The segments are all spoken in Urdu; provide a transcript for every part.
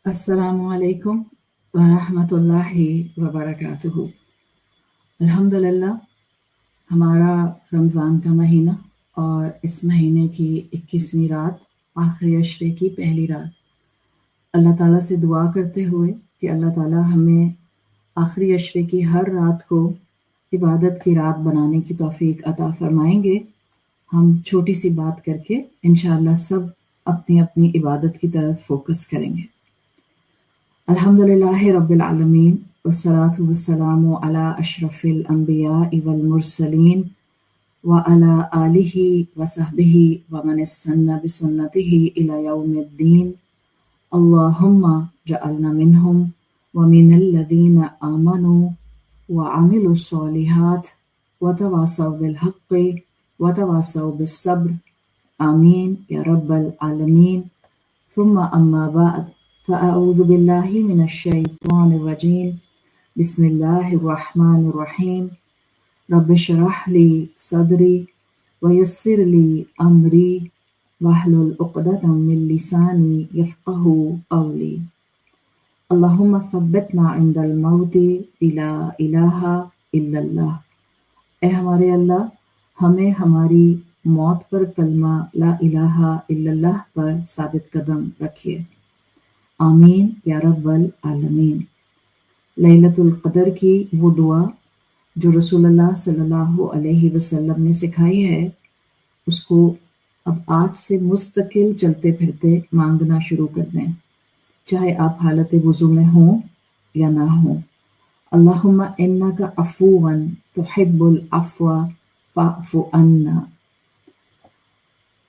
السلام علیکم ورحمۃ اللہ وبرکاتہ۔ الحمدللہ، ہمارا رمضان کا مہینہ اور اس مہینے کی 21ویں رات، آخری عشرے کی پہلی رات، اللہ تعالیٰ سے دعا کرتے ہوئے کہ اللہ تعالیٰ ہمیں آخری عشرے کی ہر رات کو عبادت کی رات بنانے کی توفیق عطا فرمائیں گے۔ ہم چھوٹی سی بات کر کے انشاءاللہ سب اپنی اپنی عبادت کی طرف فوکس کریں گے۔ الحمدللہ رب العالمین والصلاة والسلام علی اشرف الانبیاء والمرسلین وعلی آلہ وصحبہ ومن استنى بسنتہ الی یوم الدین۔ اللہم جعلنا منہم ومن الذین آمنوا وعملوا الصالحات وتواصوا بالحق وتواصوا بالصبر، آمین یا رب العالمین۔ ثم اما بعد، فاعوذ باللہ من الشیطان الرجیم، بسم اللہ الرحمن الرحیم۔ رب اشرح لی صدری ویسر لی امری واحلل عقدۃ من لسانی یفقہوا قولی۔ اللہم ثبتنا عند الموت بلا الہ الا اللہ۔ اے ہمارے اللہ، ہمیں ہماری موت پر کلمہ لا الہ الا اللہ پر ثابت قدم رکھیے، آمین یا رب العالمین۔ لیلۃ القدر کی وہ دعا جو رسول اللہ صلی اللہ علیہ وسلم نے سکھائی ہے، اس کو اب آج سے مستقل چلتے پھرتے مانگنا شروع کر دیں، چاہے آپ حالت وضو میں ہوں یا نہ ہوں۔ اللہم انک عفو تحب العفو فاعف عنا۔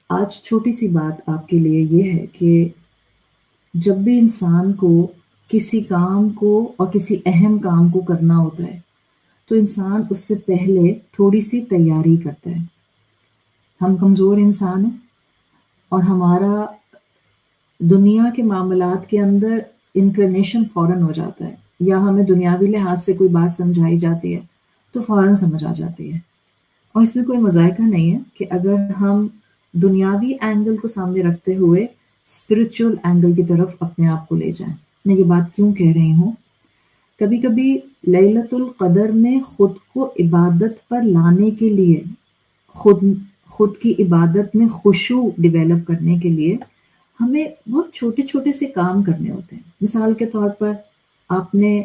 آج چھوٹی سی بات آپ کے لیے یہ ہے کہ جب بھی انسان کو کسی کام کو اور کسی اہم کام کو کرنا ہوتا ہے تو انسان اس سے پہلے تھوڑی سی تیاری کرتا ہے۔ ہم کمزور انسان ہیں اور ہمارا دنیا کے معاملات کے اندر انکلینیشن فوراً ہو جاتا ہے، یا ہمیں دنیاوی لحاظ سے کوئی بات سمجھائی جاتی ہے تو فوراً سمجھ آ جاتی ہے، اور اس میں کوئی مذائقہ نہیں ہے کہ اگر ہم دنیاوی اینگل کو سامنے رکھتے ہوئے اسپرچول اینگل کی طرف اپنے آپ کو لے جائیں۔ میں یہ بات کیوں کہہ رہی ہوں؟ کبھی کبھی لیلۃ القدر میں خود کو عبادت پر لانے کے لیے، خود کی عبادت میں خشوع ڈیولپ کرنے کے لیے ہمیں بہت چھوٹے چھوٹے سے کام کرنے ہوتے ہیں۔ مثال کے طور پر آپ نے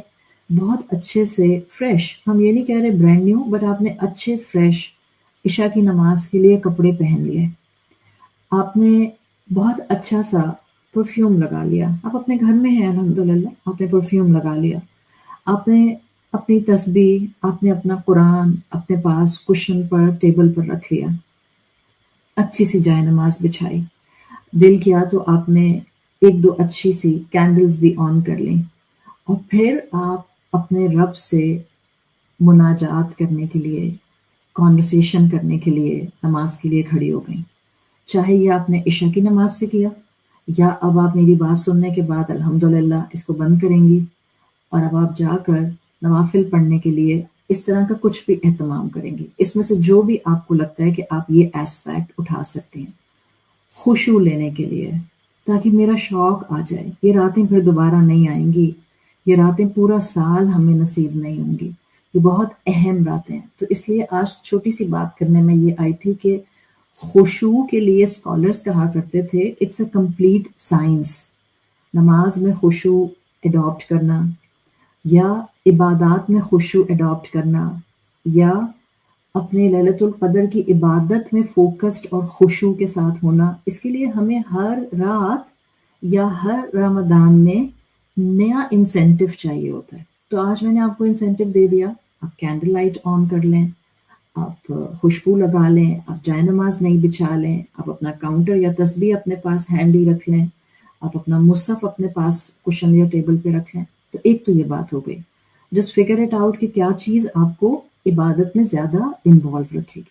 بہت اچھے سے فریش، ہم یہ نہیں کہہ رہے برانڈ نیو، بٹ آپ نے اچھے فریش عشاء کی نماز کے لیے کپڑے پہن لیے، آپ نے بہت اچھا سا پرفیوم لگا لیا، آپ اپنے گھر میں ہیں الحمدللہ، آپ نے پرفیوم لگا لیا، آپ نے اپنی تسبیح، آپ نے اپنا قرآن اپنے پاس کشن پر ٹیبل پر رکھ لیا، اچھی سی جائے نماز بچھائی، دل کیا تو آپ نے ایک دو اچھی سی کینڈلز بھی آن کر لیں، اور پھر آپ اپنے رب سے مناجات کرنے کے لیے، کانورسیشن کرنے کے لیے نماز کے لیے کھڑی ہو گئیں۔ چاہے یہ آپ نے عشاء کی نماز سے کیا، یا اب آپ میری بات سننے کے بعد الحمدللہ اس کو بند کریں گی اور اب آپ جا کر نوافل پڑھنے کے لیے اس طرح کا کچھ بھی اہتمام کریں گی۔ اس میں سے جو بھی آپ کو لگتا ہے کہ آپ یہ ایسپیکٹ اٹھا سکتے ہیں خشوع لینے کے لیے، تاکہ میرا شوق آ جائے۔ یہ راتیں پھر دوبارہ نہیں آئیں گی، یہ راتیں پورا سال ہمیں نصیب نہیں ہوں گی، یہ بہت اہم راتیں ہیں۔ تو اس لیے آج چھوٹی سی بات کرنے میں یہ آئی تھی کہ خشوع کے لیے اسکالرز کہا کرتے تھے اٹس اے کمپلیٹ سائنس۔ نماز میں خشوع اڈاپٹ کرنا، یا عبادات میں خشوع اڈاپٹ کرنا، یا اپنے لیلۃ القدر کی عبادت میں فوکسڈ اور خشوع کے ساتھ ہونا، اس کے لیے ہمیں ہر رات یا ہر رمضان میں نیا انسینٹو چاہیے ہوتا ہے۔ تو آج میں نے آپ کو انسینٹو دے دیا، آپ کینڈل لائٹ آن کر لیں، آپ خوشبو لگا لیں، آپ جائے نماز نہیں بچھا لیں، آپ اپنا کاؤنٹر یا تسبیح اپنے پاس ہینڈی رکھ لیں، آپ اپنا مصحف اپنے پاس کشن یا ٹیبل پہ رکھ لیں۔ تو ایک تو یہ بات ہو گئی، جسٹ فگر اٹ آؤٹ کہ کیا چیز آپ کو عبادت میں زیادہ انوالو رکھے گی۔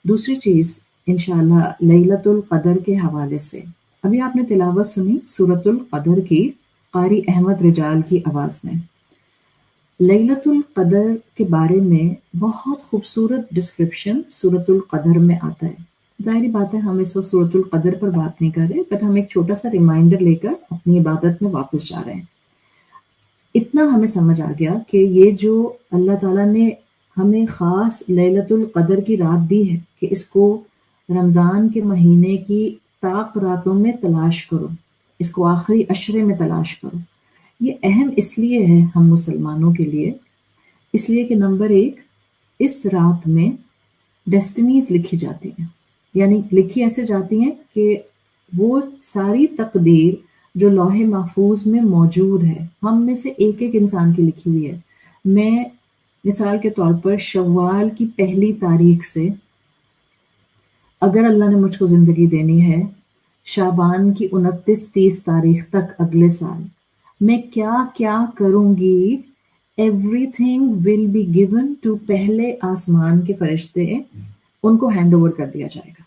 دوسری چیز انشاءاللہ لیلۃ القدر کے حوالے سے، ابھی آپ نے تلاوت سنی سورۃ القدر کی قاری احمد رجال کی آواز میں۔ لیلۃ القدر کے بارے میں بہت خوبصورت ڈسکرپشن سورۃ القدر میں آتا ہے۔ ظاہری بات ہے ہم اس وقت سورۃ القدر پر بات نہیں کر رہے، بٹ ہم ایک چھوٹا سا ریمائنڈر لے کر اپنی عبادت میں واپس جا رہے ہیں۔ اتنا ہمیں سمجھ آ گیا کہ یہ جو اللہ تعالیٰ نے ہمیں خاص لیلۃ القدر کی رات دی ہے کہ اس کو رمضان کے مہینے کی طاق راتوں میں تلاش کرو، اس کو آخری عشرے میں تلاش کرو، یہ اہم اس لیے ہے ہم مسلمانوں کے لیے، اس لیے کہ نمبر ایک، اس رات میں ڈیسٹنیز لکھی جاتی ہیں، یعنی لکھی ایسے جاتی ہیں کہ وہ ساری تقدیر جو لوح محفوظ میں موجود ہے ہم میں سے ایک ایک انسان کی لکھی ہوئی ہے۔ میں مثال کے طور پر شوال کی پہلی تاریخ سے، اگر اللہ نے مجھ کو زندگی دینی ہے، شعبان کی 29-30 تاریخ تک اگلے سال میں کیا کیا کروں گی، everything will be given to پہلے آسمان کے فرشتے، ان کو ہینڈ اوور کر دیا جائے گا۔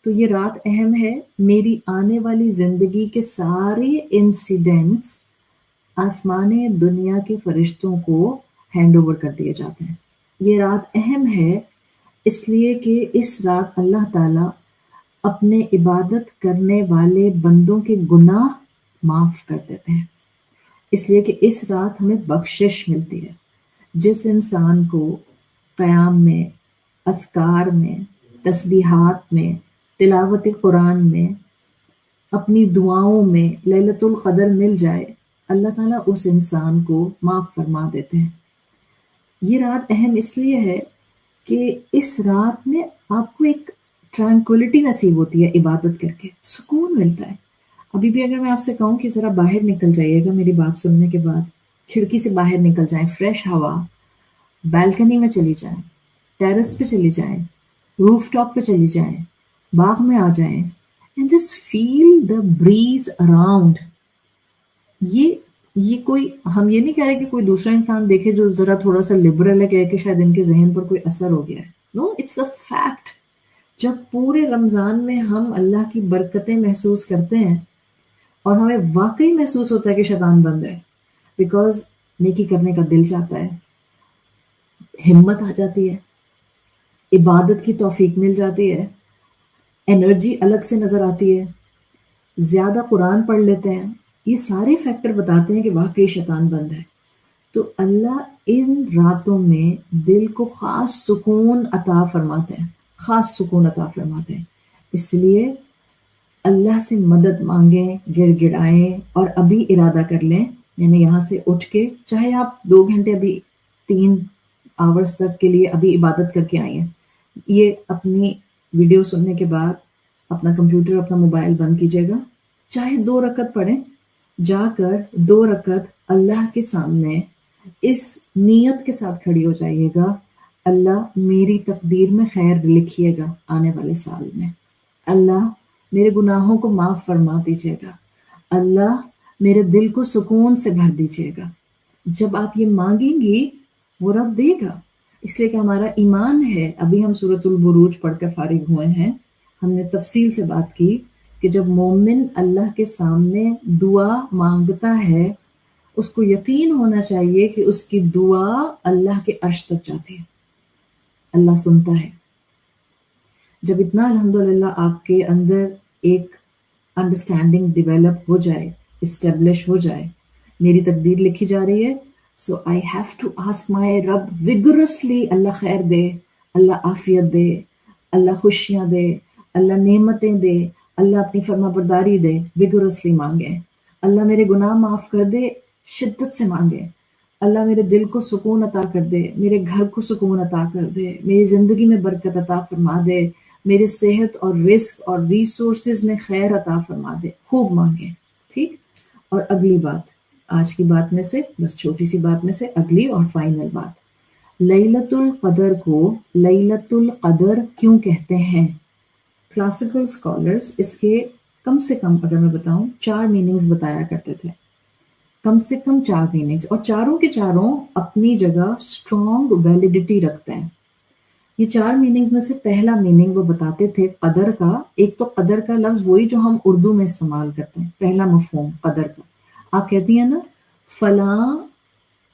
تو یہ رات اہم ہے، میری آنے والی زندگی کے سارے انسیڈنٹس آسمان دنیا کے فرشتوں کو ہینڈ اوور کر دیے جاتے ہیں۔ یہ رات اہم ہے اس لیے کہ اس رات اللہ تعالیٰ اپنے عبادت کرنے والے بندوں کے گناہ معاف کر دیتے ہیں، اس لیے کہ اس رات ہمیں بخشش ملتی ہے۔ جس انسان کو قیام میں، اذکار میں، تسبیحات میں، تلاوت قرآن میں، اپنی دعاؤں میں لیلۃ القدر مل جائے، اللہ تعالیٰ اس انسان کو معاف فرما دیتے ہیں۔ یہ رات اہم اس لیے ہے کہ اس رات میں آپ کو ایک ٹرانکولیٹی نصیب ہوتی ہے، عبادت کر کے سکون ملتا ہے۔ ابھی بھی اگر میں آپ سے کہوں کہ ذرا باہر نکل جائیے گا میری بات سننے کے بعد، کھڑکی سے باہر نکل جائیں، فریش ہوا، بالکنی میں چلی جائیں، ٹیرس پہ چلی جائیں، روف ٹاپ پہ چلی جائیں، باغ میں آ جائیں، and just feel the breeze around. یہ کوئی، ہم یہ نہیں کہہ رہے کہ کوئی دوسرا انسان دیکھے جو ذرا تھوڑا سا لبرل ہے، کہے کہ شاید ان کے ذہن پر کوئی اثر ہو گیا ہے۔ نو، اٹس اے فیکٹ۔ جب پورے رمضان میں ہم اللہ کی برکتیں محسوس کرتے ہیں اور ہمیں واقعی محسوس ہوتا ہے کہ شیطان بند ہے، بیکاز نیکی کرنے کا دل چاہتا ہے، ہمت آ جاتی ہے، عبادت کی توفیق مل جاتی ہے، انرجی الگ سے نظر آتی ہے، زیادہ قرآن پڑھ لیتے ہیں، یہ سارے فیکٹر بتاتے ہیں کہ واقعی شیطان بند ہے۔ تو اللہ ان راتوں میں دل کو خاص سکون عطا فرماتے ہیں، خاص سکون عطا فرماتے ہیں۔ اس لیے اللہ سے مدد مانگیں، گڑ گڑائیں، اور ابھی ارادہ کر لیں، یعنی یہاں سے اٹھ کے چاہے آپ 2 گھنٹے، ابھی 3 آورز تک کے لیے ابھی عبادت کر کے آئی ہیں، یہ اپنی ویڈیو سننے کے بعد اپنا کمپیوٹر، اپنا موبائل بند کیجیے گا، چاہے 2 رکعت پڑھیں، جا کر 2 رکعت اللہ کے سامنے اس نیت کے ساتھ کھڑی ہو جائیے گا، اللہ میری تقدیر میں خیر لکھیے گا آنے والے سال میں، اللہ میرے گناہوں کو معاف فرما دیجیے گا، اللہ میرے دل کو سکون سے بھر دیجیے گا۔ جب آپ یہ مانگیں گی وہ رب دے گا، اس لیے کہ ہمارا ایمان ہے۔ ابھی ہم سورۃ البروج پڑھ کر فارغ ہوئے ہیں، ہم نے تفصیل سے بات کی کہ جب مومن اللہ کے سامنے دعا مانگتا ہے، اس کو یقین ہونا چاہیے کہ اس کی دعا اللہ کے عرش تک جاتی ہے، اللہ سنتا ہے۔ جب اتنا الحمدللہ آپ کے اندر ایک انڈرسٹینڈنگ ڈیولپ ہو جائے، اسٹیبلش ہو جائے، میری تقدیر لکھی جا رہی ہے، so I have to ask my رب وگرسلی، اللہ خیر دے، اللہ عافیت دے، اللہ خوشیاں دے، اللہ نعمتیں دے، اللہ اپنی فرما برداری دے، وگرسلی مانگیں۔ اللہ میرے گناہ معاف کر دے، شدت سے مانگیں۔ اللہ میرے دل کو سکون عطا کر دے، میرے گھر کو سکون عطا کر دے، میری زندگی میں برکت عطا فرما دے، میرے صحت اور رزق اور ریسورسز میں خیر عطا فرما دے۔ خوب مانگیں، ٹھیک؟ اور اگلی بات، آج کی بات میں سے، بس چھوٹی سی بات میں سے اگلی اور فائنل بات، لیلۃ القدر کو لیلۃ القدر کیوں کہتے ہیں؟ کلاسیکل اسکالرس اس کے کم سے کم، اگر میں بتاؤں، 4 میننگز بتایا کرتے تھے، کم سے کم 4 میننگز، اور چاروں کے چاروں اپنی جگہ اسٹرانگ ویلیڈیٹی رکھتے ہیں۔ یہ 4 میننگز میں سے پہلا میننگ وہ بتاتے تھے قدر کا۔ ایک تو قدر کا لفظ وہی جو ہم اردو میں استعمال کرتے ہیں، پہلا مفہوم قدر کا، آپ کہتی ہیں نا فلاں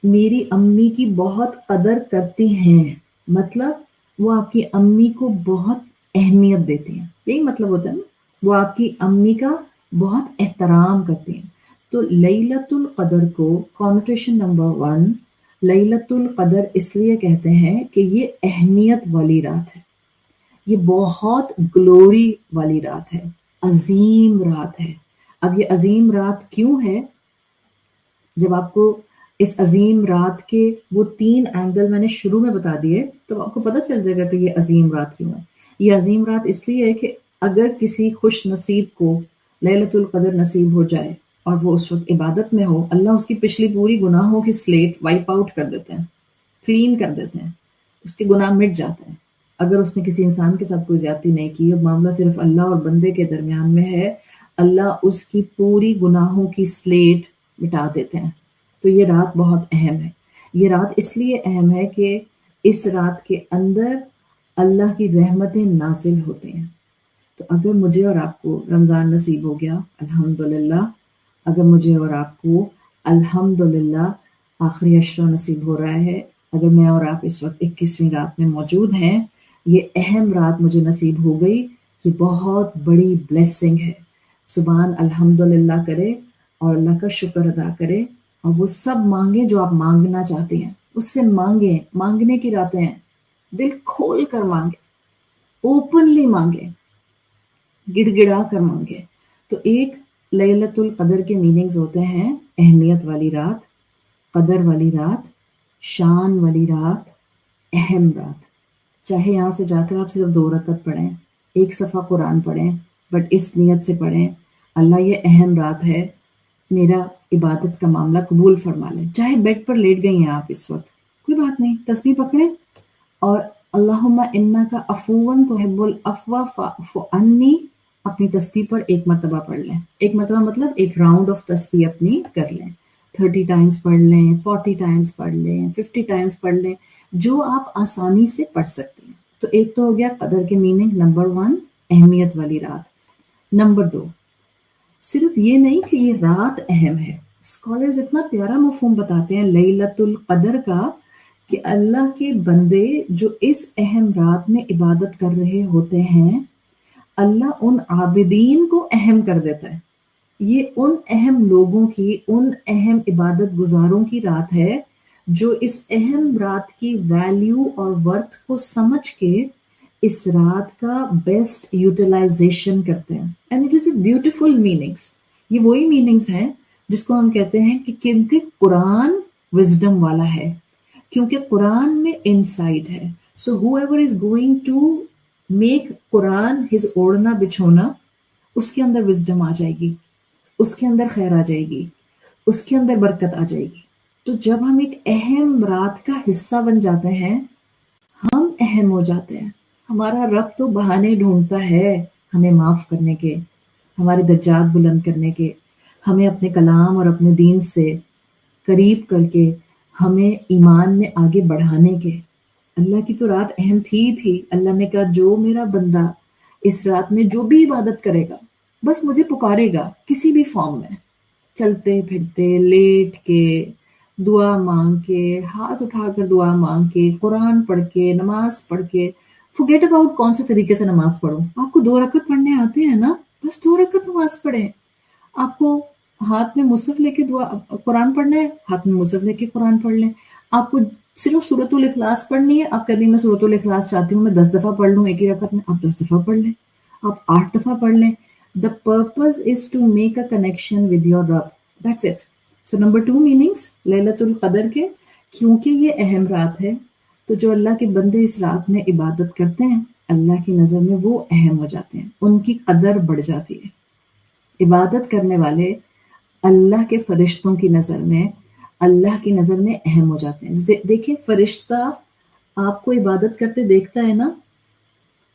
میری امی کی بہت قدر کرتی ہیں، مطلب وہ آپ کی امی کو بہت اہمیت دیتے ہیں، یہی مطلب ہوتا ہے نا، وہ آپ کی امی کا بہت احترام کرتے ہیں. تو لیلۃ القدر کو کانوٹیشن نمبر 1، لیلۃ القدر اس لیے کہتے ہیں کہ یہ اہمیت والی رات ہے، یہ بہت گلوری والی رات ہے، عظیم رات ہے. اب یہ عظیم رات کیوں ہے؟ جب آپ کو اس عظیم رات کے وہ 3 اینگل میں نے شروع میں بتا دیے تو آپ کو پتہ چل جائے گا کہ یہ عظیم رات کیوں ہے. یہ عظیم رات اس لیے ہے کہ اگر کسی خوش نصیب کو لیلۃ القدر نصیب ہو جائے اور وہ اس وقت عبادت میں ہو، اللہ اس کی پچھلی پوری گناہوں کی سلیٹ وائپ آؤٹ کر دیتے ہیں، کلین کر دیتے ہیں، اس کے گناہ مٹ جاتے ہیں. اگر اس نے کسی انسان کے ساتھ کوئی زیادتی نہیں کی اور معاملہ صرف اللہ اور بندے کے درمیان میں ہے، اللہ اس کی پوری گناہوں کی سلیٹ مٹا دیتے ہیں. تو یہ رات بہت اہم ہے. یہ رات اس لیے اہم ہے کہ اس رات کے اندر اللہ کی رحمتیں نازل ہوتے ہیں. تو اگر مجھے اور آپ کو رمضان نصیب ہو گیا الحمدللہ، اگر مجھے اور آپ کو الحمدللہ آخری عشرہ نصیب ہو رہا ہے، اگر میں اور آپ اس وقت 21ویں رات میں موجود ہیں، یہ اہم رات مجھے نصیب ہو گئی، یہ بہت بڑی بلیسنگ ہے. زبان الحمدللہ کرے اور اللہ کا شکر ادا کرے اور وہ سب مانگیں جو آپ مانگنا چاہتے ہیں. اس سے مانگیں، مانگنے کی راتیں ہیں، دل کھول کر مانگیں، اوپنلی مانگیں، گڑ گڑا کر مانگیں. تو ایک لیلۃ القدر کے میننگز ہوتے ہیں اہمیت والی رات، قدر والی رات، شان والی رات، اہم رات. چاہے یہاں سے جا کر آپ صرف 2 رکعت پڑھیں، 1 صفحہ قرآن پڑھیں، بٹ اس نیت سے پڑھیں اللہ یہ اہم رات ہے، میرا عبادت کا معاملہ قبول فرما لیں. چاہے بیڈ پر لیٹ گئی ہیں آپ اس وقت، کوئی بات نہیں، تسبیح پکڑیں اور اللہم انک عفو تحب العفو فاعف عنی اپنی تسبیح پر 1 مرتبہ پڑھ لیں. 1 مرتبہ مطلب 1 راؤنڈ آف تسبیح اپنی کر لیں. 30 ٹائمز پڑھ لیں، 40 ٹائمز پڑھ لیں، 50 ٹائمز پڑھ لیں، جو آپ آسانی سے پڑھ سکتے ہیں. تو ایک تو ہو گیا قدر کے میننگ، نمبر 1 اہمیت والی رات. نمبر 2 صرف یہ نہیں کہ یہ رات اہم ہے، اسکالرز اتنا پیارا مفہوم بتاتے ہیں لیلۃ القدر کا کہ اللہ کے بندے جو اس اہم رات میں عبادت کر رہے ہوتے ہیں، اللہ ان عابدین کو اہم کر دیتا ہے. یہ ان اہم لوگوں کی، ان اہم عبادت گزاروں کی رات ہے جو اس اہم رات کی ویلیو اور ورتھ کو سمجھ کے اس رات کا بیسٹ یوٹیلائزیشن کرتے ہیں. And it is a beautiful meanings. یہ وہی میننگس ہیں جس کو ہم کہتے ہیں کہ کیونکہ قرآن وزڈم والا ہے، کیونکہ قرآن میں انسائٹ ہے. So whoever is going to make قرآن ہز اوڑھنا بچھونا، اس کے اندر وزڈم آ جائے گی، اس کے اندر خیر آ جائے گی، اس کے اندر برکت آ جائے گی. تو جب ہم ایک اہم رات کا حصہ بن جاتے ہیں، ہم اہم ہو جاتے ہیں. ہمارا رب تو بہانے ڈھونڈتا ہے ہمیں معاف کرنے کے، ہمارے درجات بلند کرنے کے، ہمیں اپنے کلام اور اپنے دین سے قریب کر کے، ہمیں ایمان میں آگے بڑھانے کے. اللہ کی تو رات اہم تھی. اللہ نے کہا جو میرا بندہ اس رات میں جو بھی عبادت کرے گا، بس مجھے پکارے گا کسی بھی فارم میں، چلتے پھرتے، لیٹ کے، دعا مانگ کے، ہاتھ اٹھا کر دعا مانگ کے، قرآن پڑھ کے، نماز پڑھ کے، forget about کون سے طریقے سے نماز پڑھو. آپ کو 2 رکعت پڑھنے آتے ہیں نا، بس 2 رکعت نماز پڑھیں. آپ کو ہاتھ میں مصحف لے کے قرآن پڑھنا ہے، ہاتھ میں مصحف لے کے قرآن پڑھ لیں. آپ کو صرف سورۃ الاخلاص پڑھنی ہے، آپ کہتے ہیں میں سورۃ الاخلاص چاہتی ہوں میں 10 دفعہ پڑھ لوں ایک ہی رکعت میں، آپ 10 دفعہ پڑھ لیں، آپ 8 دفعہ پڑھ لیں. The purpose is to make a connection with your Rabb. That's it. So number 2 meanings لیلۃ القدر کے، کیونکہ یہ اہم رات ہے تو جو اللہ کے بندے اس رات میں عبادت کرتے ہیں، اللہ کی نظر میں وہ اہم ہو جاتے ہیں، ان کی قدر بڑھ جاتی ہے. عبادت کرنے والے اللہ کے فرشتوں کی نظر میں، اللہ کی نظر میں اہم ہو جاتے ہیں. دیکھیں فرشتہ آپ کو عبادت کرتے دیکھتا ہے نا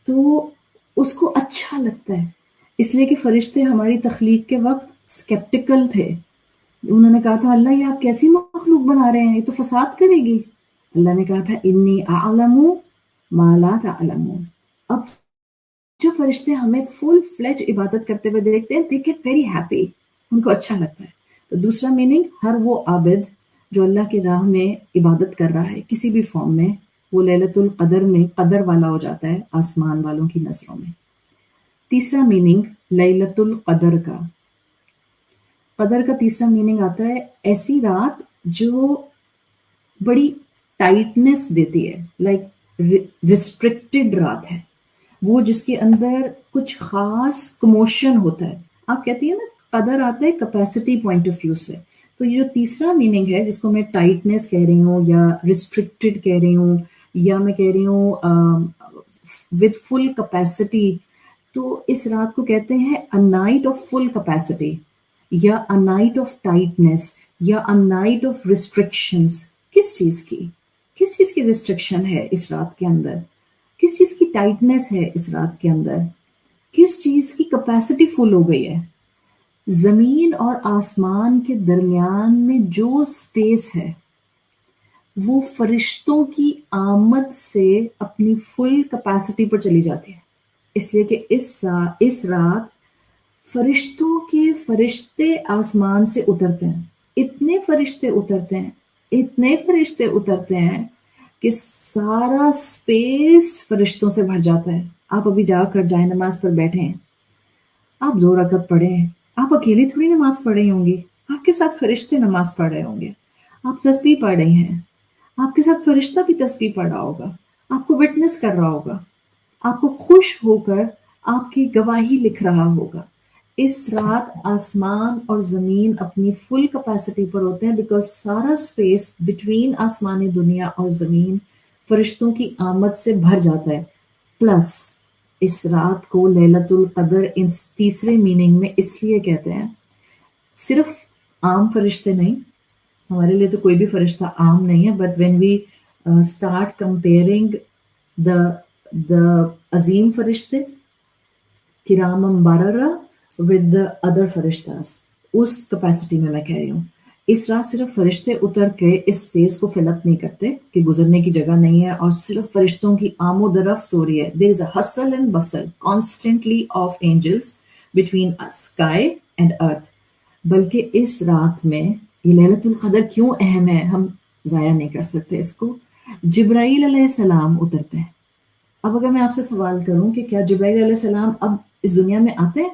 تو اس کو اچھا لگتا ہے، اس لیے کہ فرشتے ہماری تخلیق کے وقت سکیپٹیکل تھے. انہوں نے کہا تھا اللہ یہ آپ کیسی مخلوق بنا رہے ہیں، یہ تو فساد کرے گی. اللہ نے کہا تھا انی اعلم ما لا تعلمون. اب جو فرشتے ہمیں فل فلیج عبادت کرتے ہوئے دیکھتے ہیں they get very happy، ان کو اچھا لگتا ہے. تو دوسرا میننگ، ہر وہ عابد جو اللہ کی راہ میں عبادت کر رہا ہے کسی بھی فارم میں، وہ لیلۃ القدر میں قدر والا ہو جاتا ہے آسمان والوں کی نظروں میں۔ تیسرا میننگ لیلۃ القدر کا، قدر کا تیسرا میننگ آتا ہے ایسی رات جو بڑی ٹائٹنس دیتی ہے، لائک ریسٹرکٹڈ رات ہے، وہ جس کے اندر کچھ خاص کموشن ہوتا ہے۔ آپ کہتی ہیں نا قدر آتا ہے کیپیسٹی پوائنٹ آف ویو سے، تو یہ جو تیسرا میننگ ہے جس کو میں ٹائٹنس کہہ رہی ہوں یا ریسٹرکٹڈ کہہ رہی ہوں یا میں کہہ رہی ہوں ود فل کیپیسٹی، تو اس رات کو کہتے ہیں a night of full capacity یا a night of tightness یا a night of restrictions۔ کس چیز کی ریسٹرکشن ہے اس رات کے اندر؟ کس چیز کی ٹائٹنس ہے اس رات کے اندر؟ کس چیز کی کیپیسٹی فل ہو گئی ہے؟ زمین اور آسمان کے درمیان میں جو سپیس ہے وہ فرشتوں کی آمد سے اپنی فل کیپیسٹی پر چلی جاتی ہے، اس لیے کہ اس رات فرشتے آسمان سے اترتے ہیں، اتنے فرشتے اترتے ہیں کہ سارا سپیس فرشتوں سے بھر جاتا ہے۔ آپ ابھی جا کر جائے نماز پر بیٹھے ہیں، آپ 2 رکعت پڑھے ہیں، آپ اکیلی تھوڑی نماز پڑھ رہی ہوں گی، آپ کے ساتھ فرشتے نماز پڑھ رہے ہوں گے، آپ تسبیح پڑھ رہی ہیں، آپ کے ساتھ فرشتہ بھی تسبیح پڑھ رہا ہوگا، آپ کو وٹنس کر رہا ہوگا، آپ کو خوش ہو کر آپ کی گواہی لکھ رہا ہوگا۔ اس رات آسمان اور زمین اپنی فل کیپیسٹی پر ہوتے ہیں بیکاز سارا سپیس بٹوین آسمانی دنیا اور زمین فرشتوں کی آمد سے بھر جاتا ہے۔ پلس اس رات کو لیلۃ القدر اس تیسرے میننگ میں اس لیے کہتے ہیں، صرف عام فرشتے نہیں، ہمارے لیے تو کوئی بھی فرشتہ عام نہیں ہے، but when we start comparing the عظیم فرشتے کرام بررہ ود ادر فرشتاز، اس کیپیسٹی میں کہہ رہی ہوں۔ اس رات صرف فرشتے اتر کے اس اسپیس کو فل اپ نہیں کرتے کہ گزرنے کی جگہ نہیں ہے اور صرف فرشتوں کی آمد و رفت ہو رہی ہے۔ there is a hustle and bustle constantly of angels between sky and earth، بلکہ اس رات میں یہ لیلۃ القدر کیوں اہم ہے ہم ضائع نہیں کر سکتے اس کو۔ جبرائیل علیہ السلام اترتے ہیں۔ اب اگر میں آپ سے سوال کروں کہ کیا جبرائیل علیہ السلام اب اس دنیا میں آتے ہیں،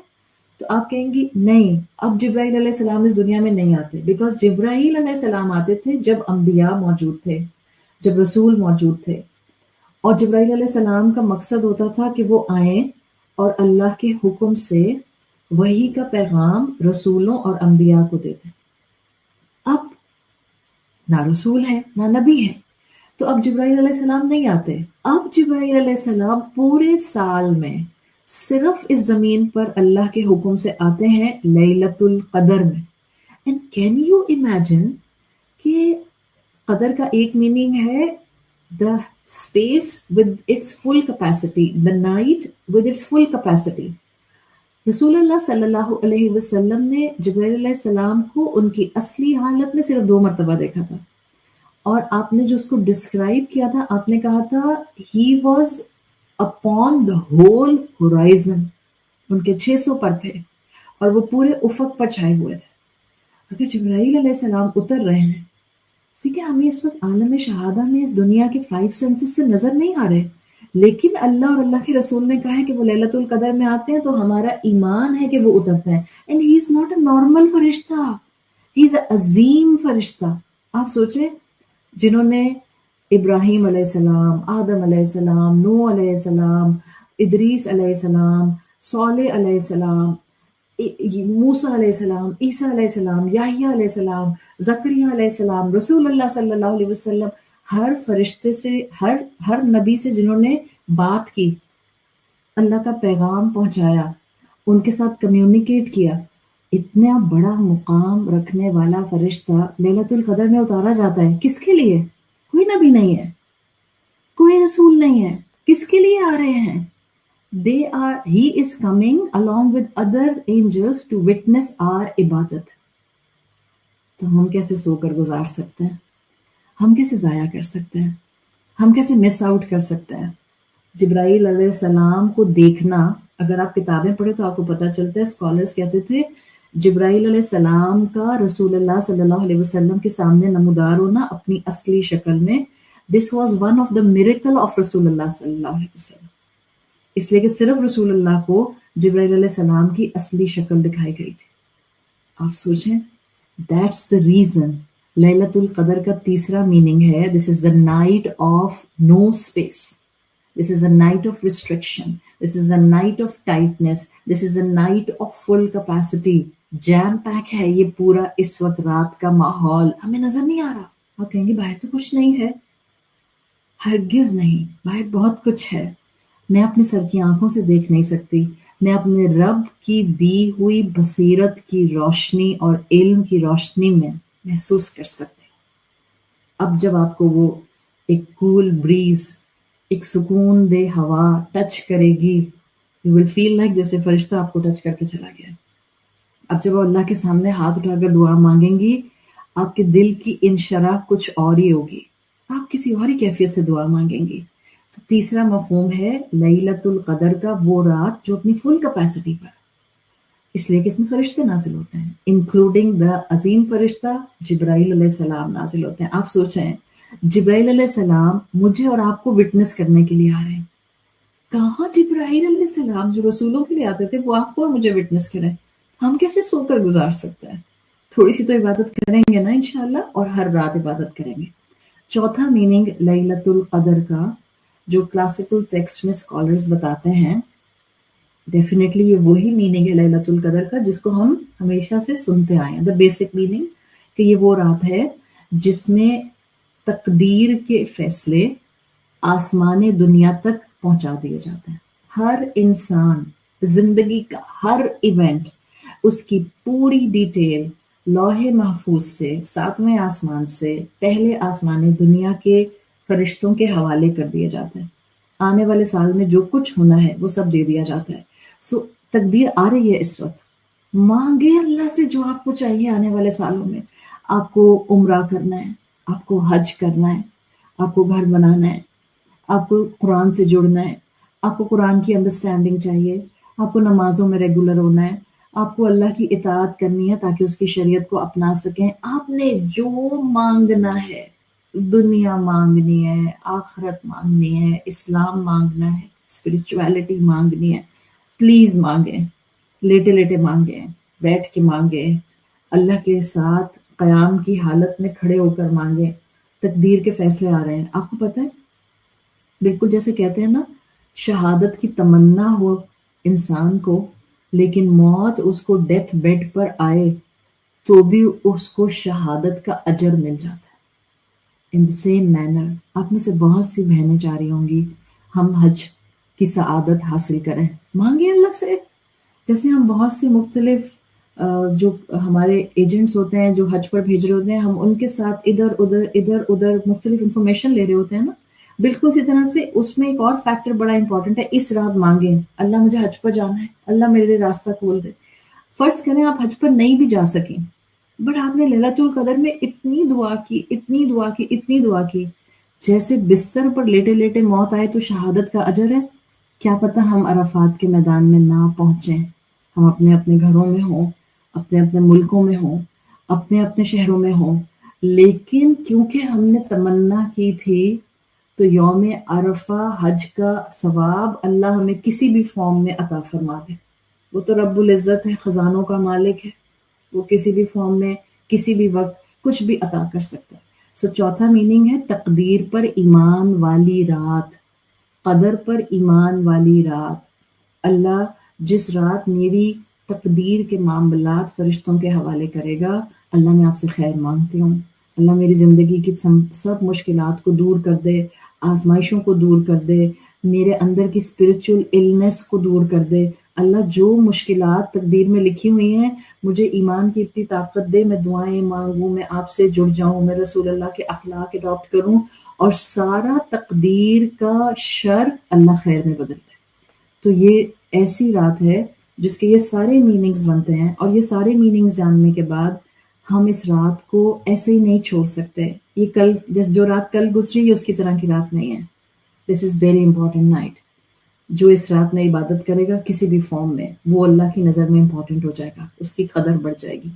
تو آپ کہیں گی نہیں، اب جبرائیل علیہ السلام اس دنیا میں نہیں آتے، بیکاز جبرائیل علیہ السلام آتے تھے جب انبیاء موجود تھے، جب رسول موجود تھے، اور جبرائیل علیہ السلام کا مقصد ہوتا تھا کہ وہ آئیں اور اللہ کے حکم سے وحی کا پیغام رسولوں اور انبیاء کو دے دیں۔ اب نہ رسول ہے نہ نبی ہے، تو اب جبرائیل علیہ السلام نہیں آتے۔ اب جبرائیل علیہ السلام پورے سال میں صرف اس زمین پر اللہ کے حکم سے آتے ہیں لیلۃ القدر میں۔ اینڈ کین یو امیجن کہ قدر کا ایک میننگ ہے the space with its full capacity, the night with its full capacity. رسول اللہ صلی اللہ علیہ وسلم نے جبرائیل علیہ السلام کو ان کی اصلی حالت میں صرف 2 مرتبہ دیکھا تھا، اور آپ نے جو اس کو ڈسکرائب کیا تھا، آپ نے کہا تھا he was upon the whole horizon, ان کے 600 پر تھے اور وہ پورے افق پر چھائے ہوئے تھے۔ اگر جبرائیل علیہ السلام اتر رہے ہیں، ٹھیک ہے، ہمیں اس وقت عالم شہادہ میں اس دنیا کے 5 سینسز سے نظر نہیں آ رہے، لیکن اللہ اور اللہ کے رسول نے کہا ہے کہ وہ لیلۃ القدر میں آتے ہیں، تو ہمارا ایمان ہے کہ وہ اترتے ہیں۔ And he is not a normal فرشتہ، ہی از اے عظیم فرشتہ۔ آپ سوچیں، جنہوں نے ابراہیم علیہ السلام، آدم علیہ السلام، نوح علیہ السلام، ادریس علیہ السلام، صالح علیہ السلام، موسیٰ علیہ السلام، عیسیٰ علیہ السلام، یحییٰ علیہ السلام، زکریا علیہ السلام، رسول اللہ صلی اللہ علیہ وسلم، ہر فرشتے سے، ہر نبی سے جنہوں نے بات کی، اللہ کا پیغام پہنچایا، ان کے ساتھ کمیونیکیٹ کیا، اتنا بڑا مقام رکھنے والا فرشتہ لیلۃ القدر میں اتارا جاتا ہے۔ کس کے لیے؟ کوئی نبی نہیں ہے، کوئی رسول نہیں ہے، کس کے لیے آ رہے ہیں؟ he is coming along with other angels to witness our عبادت۔ تو ہم کیسے سو کر گزار سکتے ہیں؟ ہم کیسے ضائع کر سکتے ہیں؟ ہم کیسے مس آؤٹ کر سکتے ہیں؟ جبرائیل علیہ السلام کو دیکھنا، اگر آپ کتابیں پڑھیں تو آپ کو پتہ چلتا ہے، اسکالرز کہتے تھے جبرائیل علیہ السلام کا رسول اللہ صلی اللہ علیہ وسلم کے سامنے نمودار ہونا اپنی اصلی شکل میں this was one of the miracle of رسول اللہ صلی اللہ علیہ وسلم، اس لیے کہ صرف رسول اللہ کو جبرائیل علیہ السلام کی اصلی شکل دکھائی گئی تھی. آپ سوچیں، دیٹس دا ریزن لیلۃ القدر کا تیسرا میننگ ہے this is the night of no space, this is a night of restriction, this is a night of tightness, this is a night of full capacity. Jam pack ہے یہ پورا اس وقت رات کا ماحول، ہمیں نظر نہیں آ رہا. آپ کہیں گے باہر تو کچھ نہیں ہے، ہرگز نہیں، باہر بہت کچھ ہے. میں اپنی سر کی آنکھوں سے دیکھ نہیں سکتی، میں اپنے رب کی دی ہوئی بصیرت کی روشنی اور علم کی روشنی میں محسوس کر سکتی. اب جب آپ کو وہ ایک کول بریز، ایک سکون دہ ہوا ٹچ کرے گی، یو ول فیل لائک جیسے فرشتہ آپ کو ٹچ کر کے چلا گیا. اب جب اللہ کے سامنے ہاتھ اٹھا کر دعا مانگیں گی، آپ کے دل کی انشرح کچھ اور ہی ہوگی، آپ کسی اور ہی کیفیت سے دعا مانگیں گی. تو تیسرا مفہوم ہے لیلۃ القدر کا وہ رات جو اپنی فل کیپیسٹی پر، اس لیے کہ اس میں فرشتے نازل ہوتے ہیں، انکلوڈنگ دا عظیم فرشتہ جبرائیل علیہ السلام نازل ہوتے ہیں. آپ سوچیں، جبرائیل علیہ السلام مجھے اور آپ کو وٹنس کرنے کے لیے آ رہے ہیں. کہاں جبرائیل علیہ السلام جو رسولوں کے لیے آتے تھے وہ آپ کو اور مجھے وٹنس کریں؟ ہم کیسے سو کر گزار سکتے ہیں؟ تھوڑی سی تو عبادت کریں گے نا انشاءاللہ، اور ہر رات عبادت کریں گے. چوتھا میننگ لیلۃ القدر کا جو کلاسیکل ٹیکسٹ میں اسکالرز بتاتے ہیں، ڈیفینیٹلی یہ وہی میننگ ہے لیلۃ القدر کا جس کو ہم ہمیشہ سے سنتے آئے ہیں، دا بیسک میننگ، کہ یہ وہ رات ہے جس میں تقدیر کے فیصلے آسمان دنیا تک پہنچا دیے جاتے ہیں. ہر انسان زندگی کا ہر ایونٹ، اس کی پوری ڈیٹیل لوح محفوظ سے، ساتویں آسمان سے، پہلے آسمان دنیا کے فرشتوں کے حوالے کر دیا جاتا ہے. آنے والے سال میں جو کچھ ہونا ہے وہ سب دے دیا جاتا ہے. سو تقدیر آ رہی ہے اس وقت، مانگے اللہ سے جو آپ کو چاہیے. آنے والے سالوں میں آپ کو عمرہ کرنا ہے، آپ کو حج کرنا ہے، آپ کو گھر بنانا ہے، آپ کو قرآن سے جڑنا ہے، آپ کو قرآن کی انڈرسٹینڈنگ چاہیے، آپ کو نمازوں میں ریگولر ہونا ہے، آپ کو اللہ کی اطاعت کرنی ہے تاکہ اس کی شریعت کو اپنا سکیں. آپ نے جو مانگنا ہے، دنیا مانگنی ہے، آخرت مانگنی ہے، اسلام مانگنا ہے، اسپرچویلٹی مانگنی ہے، پلیز مانگیں. لیٹے لیٹے مانگیں، بیٹھ کے مانگیں، اللہ کے ساتھ قیام کی حالت میں کھڑے ہو کر مانگیں. تقدیر کے فیصلے آ رہے ہیں. آپ کو پتہ ہے، بالکل جیسے کہتے ہیں نا، شہادت کی تمنا ہو انسان کو، لیکن موت اس کو ڈیتھ بیڈ پر آئے تو بھی اس کو شہادت کا اجر مل جاتا ہے. ان the same manner آپ میں سے بہت سی بہنیں چاہ رہی ہوں گی ہم حج کی سعادت حاصل کریں. مانگیں اللہ سے. جیسے ہم بہت سی مختلف جو ہمارے ایجنٹس ہوتے ہیں جو حج پر بھیج رہے ہوتے ہیں، ہم ان کے ساتھ ادھر ادھر مختلف انفارمیشن لے رہے ہوتے ہیں نا، بالکل اسی طرح سے اس میں ایک اور فیکٹر بڑا امپورٹنٹ ہے. اس رات مانگیں اللہ مجھے حج پر جانا ہے، اللہ میرے لیے راستہ کھول دے. فرض کریں آپ حج پر نہیں بھی جا سکیں، بٹ آپ نے لیلۃ القدر میں اتنی دعا کی، اتنی دعا کی، اتنی دعا کی، جیسے بستر پر لیٹے لیٹے موت آئے تو شہادت کا اجر ہے. کیا پتہ ہم عرفات کے میدان میں نہ پہنچیں، ہم اپنے اپنے گھروں میں ہوں، اپنے اپنے ملکوں میں ہوں، اپنے اپنے شہروں میں ہوں، لیکن کیونکہ ہم نے تمنا کی تھی تو یوم عرفہ حج کا ثواب اللہ ہمیں کسی بھی فارم میں عطا فرما دے. وہ تو رب العزت ہے، خزانوں کا مالک ہے، وہ کسی بھی فارم میں کسی بھی وقت کچھ بھی عطا کر سکتا ہے. سو چوتھا میننگ ہے تقدیر پر ایمان والی رات، قدر پر ایمان والی رات. اللہ جس رات میری تقدیر کے معاملات فرشتوں کے حوالے کرے گا، اللہ میں آپ سے خیر مانگتی ہوں، اللہ میری زندگی کی سب مشکلات کو دور کر دے، آزمائشوں کو دور کر دے، میرے اندر کی اسپرچل النس کو دور کر دے. اللہ جو مشکلات تقدیر میں لکھی ہوئی ہیں، مجھے ایمان کی اتنی طاقت دے، میں دعائیں مانگوں، میں آپ سے جڑ جاؤں، میں رسول اللہ کے اخلاق اڈاپٹ کروں، اور سارا تقدیر کا شر اللہ خیر میں بدل دے. تو یہ ایسی رات ہے جس کے یہ سارے میننگز بنتے ہیں، اور یہ سارے میننگز جاننے کے بعد ہم اس رات کو ایسے ہی نہیں چھوڑ سکتے. یہ کل جو رات کل گزری ہے اس کی طرح کی رات نہیں ہے. This is very important night. جو اس رات میں عبادت کرے گا کسی بھی فارم میں، وہ اللہ کی نظر میں امپورٹنٹ ہو جائے گا، اس کی قدر بڑھ جائے گی.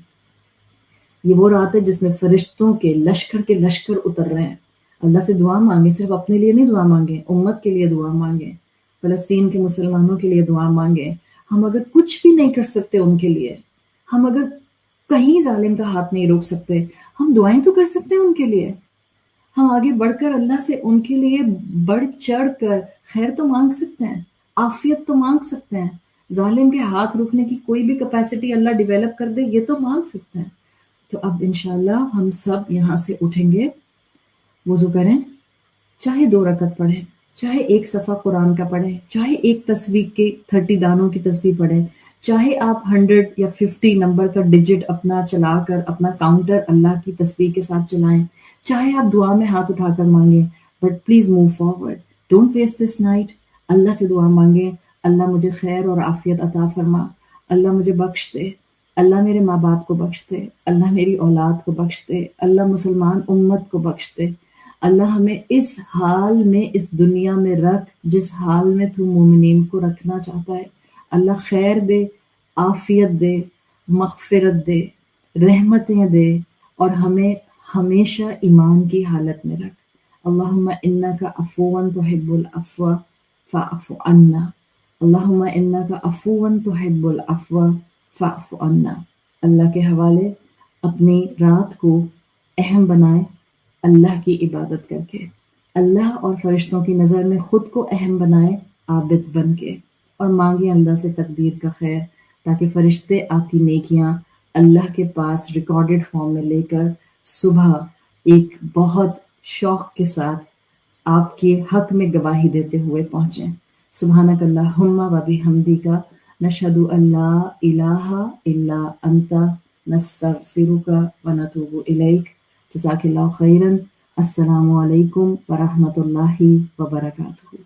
یہ وہ رات ہے جس میں فرشتوں کے لشکر اتر رہے ہیں. اللہ سے دعا مانگیں، صرف اپنے لیے نہیں دعا مانگیں، امت کے لیے دعا مانگیں، فلسطین کے مسلمانوں کے لیے دعا مانگیں۔ ہم اگر کچھ بھی نہیں کر سکتے ان کے لیے، ہم اگر کہیں ظالم کا ہاتھ نہیں روک سکتے، ہم دعائیں تو کر سکتے ہیں ان کے لیے۔ ہم آگے بڑھ کر اللہ سے ان کے لیے بڑھ چڑھ کر خیر تو مانگ سکتے ہیں، عافیت تو مانگ سکتے ہیں، ظالم کے ہاتھ روکنے کی کوئی بھی کیپیسٹی اللہ ڈیولپ کر دے یہ تو مانگ سکتے ہیں۔ تو اب انشاءاللہ ہم سب یہاں سے اٹھیں گے، وضو کریں، چاہے 2 رکعت پڑھیں، چاہے ایک صفحہ قرآن کا پڑھیں، چاہے ایک تسبیح کے 30 دانوں کی تسبیح پڑھیں، چاہے آپ 100 یا 50 نمبر کا ڈیجٹ اپنا چلا کر اپنا کاؤنٹر اللہ کی تسبیح کے ساتھ چلائیں، چاہے آپ دعا میں ہاتھ اٹھا کر مانگیں، but please move forward, don't waste this night. اللہ سے دعا مانگیں، اللہ مجھے خیر اور عافیت عطا فرما، اللہ مجھے بخش دے، اللہ میرے ماں باپ کو بخش دے، اللہ میری اولاد کو بخش دے، اللہ مسلمان امت کو بخش دے، اللہ ہمیں اس حال میں اس دنیا میں رکھ جس حال میں تو مومنین کو رکھنا چاہتا ہے۔ اللہ خیر دے، عافیت دے، مغفرت دے، رحمتیں دے، اور ہمیں ہمیشہ ایمان کی حالت میں رکھ۔ اللہم انکا عفو تحب العفو فاعف عنا، اللہم انکا عفو تحب العفو فاعف عنا۔ اللہ کے حوالے اپنی رات کو اہم بنائیں اللہ کی عبادت کر کے، اللہ اور فرشتوں کی نظر میں خود کو اہم بنائیں عابد بن کے، اور مانگیں اللہ سے تقدیر کا خیر، تاکہ فرشتے آپ کی نیکیاں اللہ کے پاس ریکارڈڈ فارم میں لے کر صبح ایک بہت شوق کے ساتھ آپ کے حق میں گواہی دیتے ہوئے پہنچیں۔ سبحانک اللہم و بحمدک، نشہد ان لا الہ الا انت، نستغفرک و نتوب الیک۔ جزاک اللہ خیرا۔ السلام علیکم ورحمۃ اللہ وبرکاتہ۔